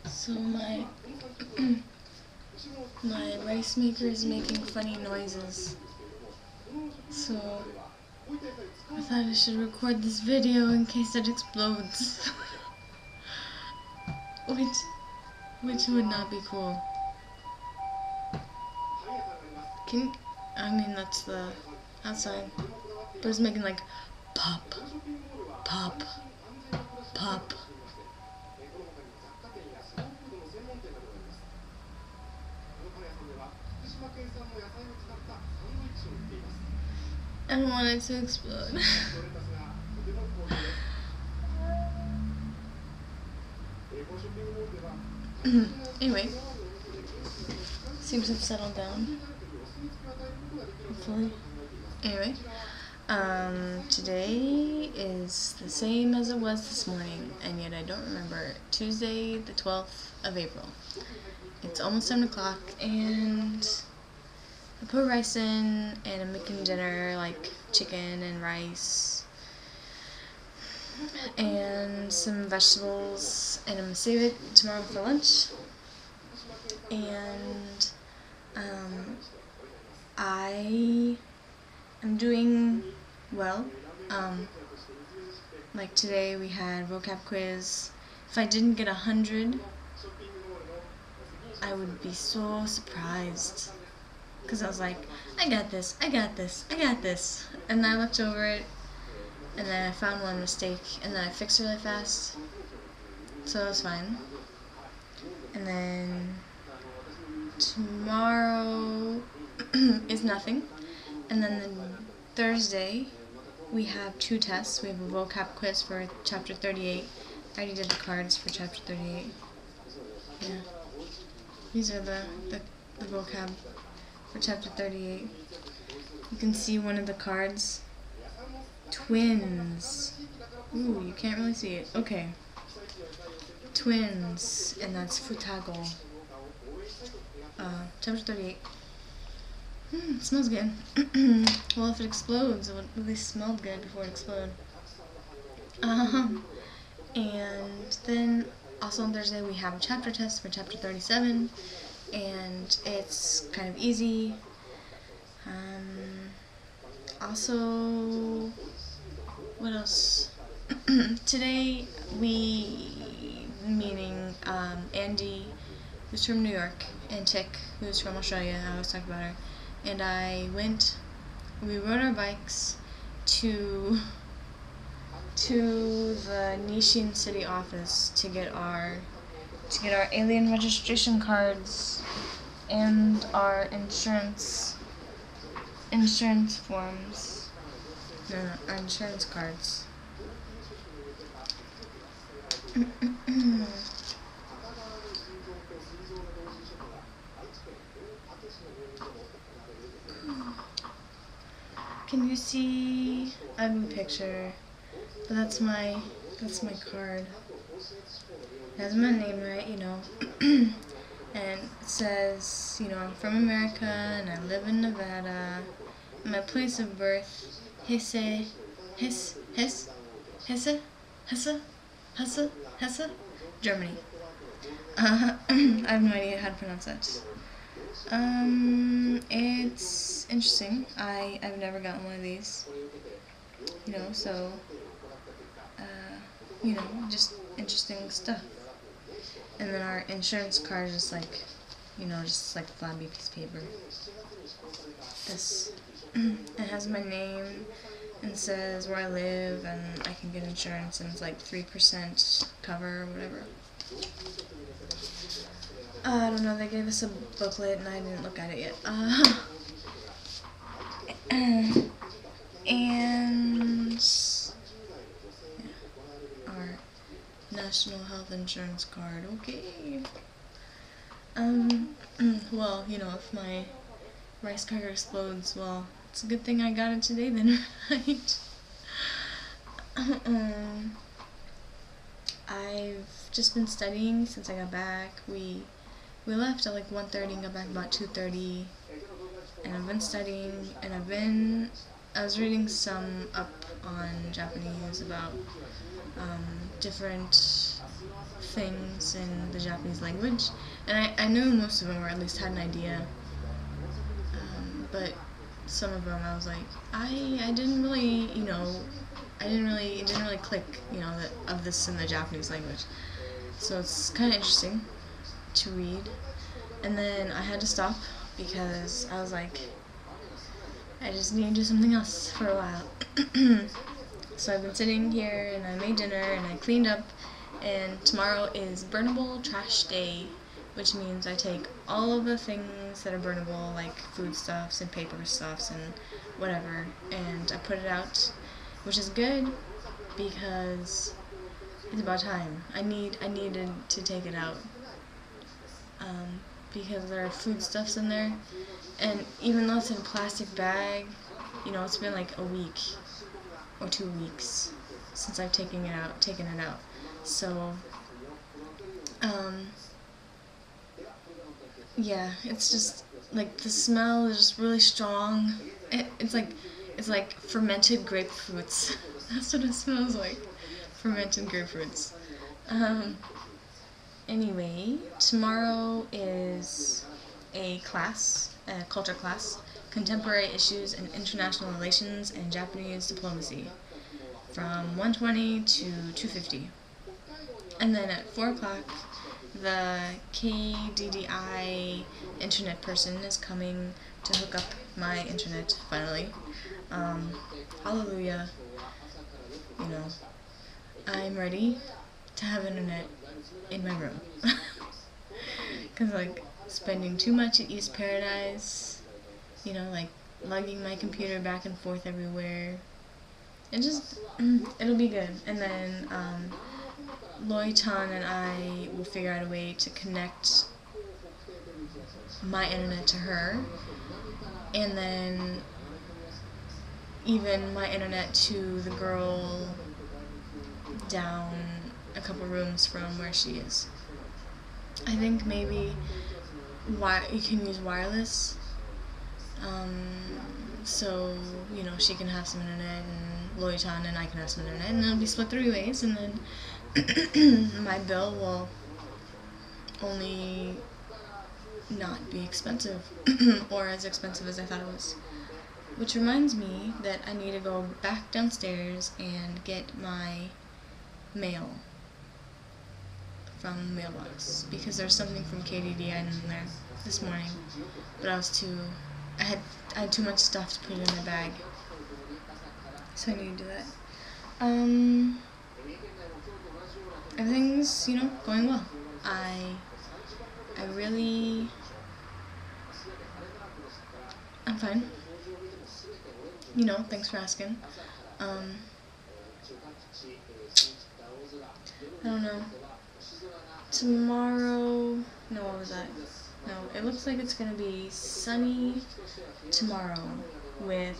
So my rice maker is making funny noises. So I thought I should record this video in case it explodes. which would not be cool. I mean that's the outside. But it's making like pop, pop, pop. I don't want it to explode. Anyway, seems to have settled down. Hopefully. Anyway, today is the same as it was this morning, and yet I don't remember. Tuesday, the 12th of April. It's almost 7 o'clock, and I put rice in, and I'm making dinner, like chicken and rice, and some vegetables, and I'm going to save it tomorrow for lunch. And I am doing well. Like today we had vocab quiz. If I didn't get 100, I would be so surprised, because I was like, I got this, I got this, I got this, and I looked over it, and then I found one mistake, and then I fixed it really fast, so it was fine. And then tomorrow is nothing, and then Thursday we have 2 tests. We have a vocab quiz for chapter 38. I already did the cards for chapter 38. Yeah. These are the vocab for chapter 38. You can see one of the cards. Twins. Ooh, you can't really see it. Okay. Twins, and that's futago. Chapter 38. It smells good. Well, if it explodes, it would at least smell good before it exploded. And then also on Thursday we have a chapter test for chapter 37, and it's kind of easy. Also, what else? Today meaning Andy, who's from New York, and Tick, who's from Australia, I always talk about her, and we rode our bikes to the Nishin city office to get our alien registration cards and our insurance forms. No, our insurance cards. Can you see? I have a picture, but that's my card. It has my name right, you know, and it says, you know, I'm from America and I live in Nevada. My place of birth, Hesse, Germany. I have no idea how to pronounce that. It's interesting. I've never gotten one of these, you know, so, you know, just interesting stuff. And then our insurance card is like, you know, just like a flabby piece of paper. This, it has my name and says where I live, and I can get insurance, and it's like 3% cover or whatever. I don't know, they gave us a booklet and I didn't look at it yet. And yeah, our National Health Insurance card. Okay. Well, you know, if my rice cooker explodes, well, it's a good thing I got it today then, right? I've just been studying since I got back. We left at like 1:30 and got back about 2:30, and I've been studying, and I was reading some up on Japanese about different things in the Japanese language, and I knew most of them, or at least had an idea, but some of them I was like, I didn't really, it didn't really click, that of this in the Japanese language. So it's kind of interesting to read. And then I had to stop because I was like, I just need to do something else for a while. So I've been sitting here and I made dinner and I cleaned up, and tomorrow is burnable trash day, which means I take all of the things that are burnable, like foodstuffs and paper stuffs and whatever, and I put it out, which is good because it's about time. I needed to take it out because there are foodstuffs in there, and even though it's in a plastic bag, it's been like a week or 2 weeks since I've taken it out. So, yeah, it's just, like, the smell is just really strong. It's like fermented grapefruits. That's what it smells like. Fermented grapefruits. Anyway, tomorrow is a culture class, Contemporary Issues in International Relations and Japanese Diplomacy, from 1:20 to 2:50. And then at 4 o'clock, the KDDI internet person is coming to hook up my internet, finally. Hallelujah. I'm ready to have internet in my room. Because, spending too much at East Paradise, lugging my computer back and forth everywhere. It'll be good. And then, Loy-chan and I will figure out a way to connect my internet to her, and then even my internet to the girl down a couple rooms from where she is. I think maybe you can use wireless, so she can have some internet and Loy-chan and I can have some internet, and it'll be split 3 ways, and then my bill will only not be expensive, or as expensive as I thought it was. Which reminds me that I need to go back downstairs and get my mail from the mailbox, because there's something from KDDI in there this morning, but I had too much stuff to put in my bag, so I need to do that. Everything's, going well. I'm fine. Thanks for asking. I don't know. Tomorrow, no, what was that? No, it looks like it's gonna be sunny tomorrow with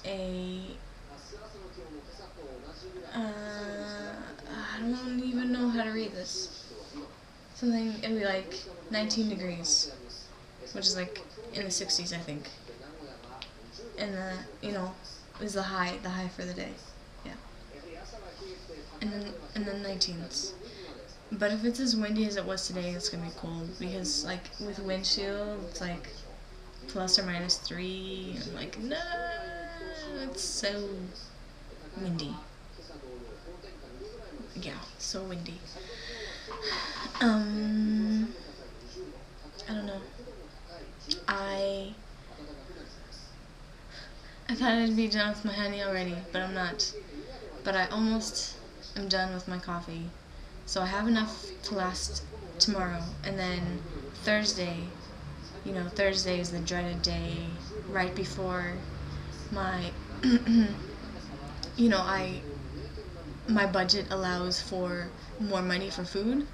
I don't even know how to read this. It'll be like 19 degrees, which is like in the 60s, I think. And is the high for the day. Yeah. And then 19s. But if it's as windy as it was today, it's gonna be cold, because with wind chill, it's plus or minus 3, and no, it's so windy. Yeah, so windy. I don't know. I thought I'd be done with my honey already, but I'm not. But I almost am done with my coffee. So I have enough to last tomorrow, and then Thursday, Thursday is the dreaded day right before my, my budget allows for more money for food,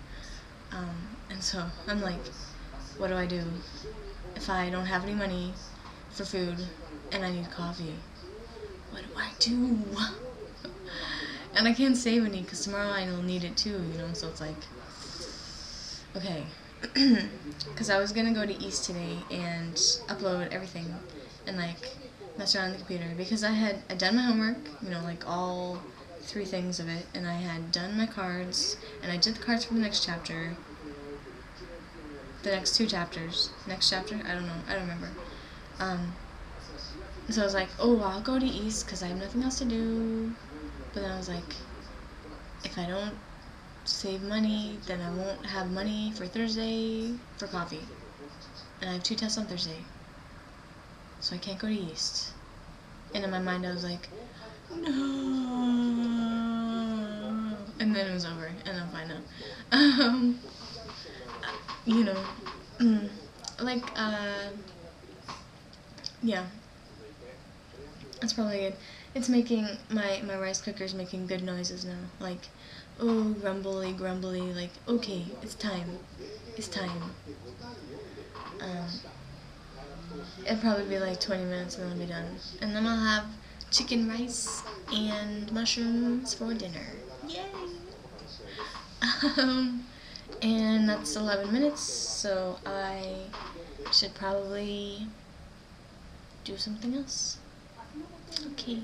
and so I'm like, what do I do if I don't have any money for food and I need coffee? What do I do? And I can't save any because tomorrow I'll need it too, so it's like, okay. Because I was going to go to East today and upload everything and mess around on the computer, because I had done my homework, all 3 things of it, and I had done my cards, and I did the cards for the next chapter, the next 2 chapters, next chapter, I don't remember. So I was like, oh, I'll go to East because I have nothing else to do. But then I was like, if I don't save money, then I won't have money for Thursday for coffee. And I have 2 tests on Thursday, so I can't go to East. And in my mind I was like, no. And then it was over, and I'm fine now. You know, like, yeah. It's probably good. It's making, my rice cooker's making good noises now. Like, oh, grumbly, grumbly, like, okay, it's time. It's time. It'll probably be like 20 minutes and then I'll be done. And then I'll have chicken rice and mushrooms for dinner. Yay! And that's 11 minutes, so I should probably do something else. Okay.